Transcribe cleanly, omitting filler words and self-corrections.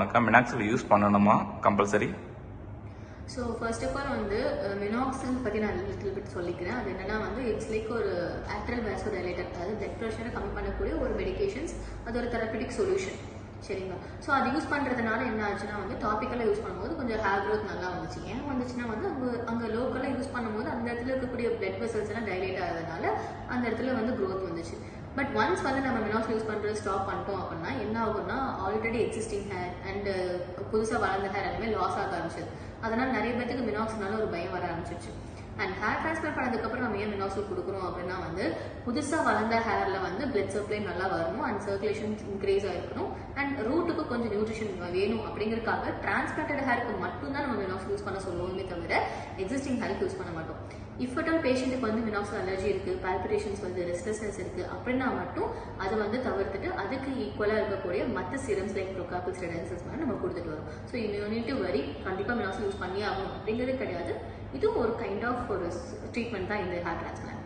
பண்ணாக்கா மினாக்சில் யூஸ் பண்ணணுமா compulsory? So first of all வந்து மினாக்சில் பற்றி நான் லிட்டில் பிட் சொல்லிக்கிறேன். அது என்னன்னா வந்து இட்ஸ் லைக் ஒரு ஆர்டரியல் வாஸ்குலரைசர், அதாவது பிளட் ப்ரெஷரை கம்மி பண்ணக்கூடிய ஒரு மெடிகேஷன்ஸ். அது ஒரு தெரபிட்டிக் சொல்யூஷன், சரிங்களா? ஸோ அது யூஸ் பண்ணுறதுனால என்ன ஆச்சுன்னா வந்து டாப்பிக்கலாக யூஸ் பண்ணும்போது கொஞ்சம் ஹேர் க்ரோத் நல்லா வந்துச்சு. ஏன் வந்துச்சுன்னா வந்து அங்கே லோக்கலாக யூஸ் பண்ணும்போது அந்த இடத்துல இருக்கக்கூடிய பிளட் வெசல்ஸ் எல்லாம் டைலேட் ஆகிறதுனால அந்த இடத்துல வந்து க்ரோத் வந்துச்சு. பட் ஒன்ஸ் வந்து நம்ம மினாக்சில் யூஸ் பண்ணுறது ஸ்டாப் பண்ணிட்டோம் அப்படின்னா என்ன ஆகும்னா ஆல்ரெடி எக்ஸிஸ்டிங் ஹேர் அண்ட் புதுசாக வளர்ந்த ஹேர் எல்லாமே லாஸ் ஆக ஆரம்பிச்சது. அதனால் நிறைய பேருக்கு மினாக்சில்னால ஒரு பயம் வர ஆரம்பிச்சிருச்சு. அண்ட் ஹேர் டிரான்ஸ்பிளான்ட் பண்ணதுக்கப்புறம் நம்ம ஏன் மினாக்சில் கொடுக்குறோம் அப்படின்னா வந்து புதுசாக வளர்ந்த ஹேரில் வந்து பிளட் சப்ளை நல்லா வரணும் அண்ட் சர்க்குலேஷன் இன்க்ரீஸ் ஆகிருக்கணும் அண்ட் ரூட்டுக்கு கொஞ்சம் நியூட்ரிஷன் வேணும் அப்படிங்கிறதுக்காக டிரான்ஸ்பிளான்டட் ஹேருக்கு மட்டும்தான் நம்ம மினாக்சில் யூஸ் பண்ண சொல்லுவோமே தவிர எக்ஸிஸ்டிங் ஹேருக்கு யூஸ் பண்ண மாட்டோம். இஃப் அட் ஆல் பேஷண்ட்டுக்கு வந்து மினாக்சில் அலர்ஜி இருக்குது, பால்பிட்டேஷன்ஸ் வந்து ரெஸ்ட்லெஸ்னஸ் இருக்குது அப்படின்னா மட்டும் அதை வந்து தவிர்த்துட்டு அதுக்கு ஈக்குவலாக இருக்கக்கூடிய மற்ற சீரம்ஸ் லைக் ப்ரோகாபில் ஸ்டெடைன்சஸ் மாதிரி நம்ம கொடுத்துட்டு வரோம். ஸோ யூனிட் வரி கண்டிப்பாக மினாக்சில் யூஸ் பண்ணி ஆகணும் அப்படிங்கிறது கிடையாது. இது ஒரு கைண்ட் ஆஃப் ஒரு ட்ரீட்மெண்ட் தான் இந்த ஹேர் டிரான்ஸ்பிளான்ட்.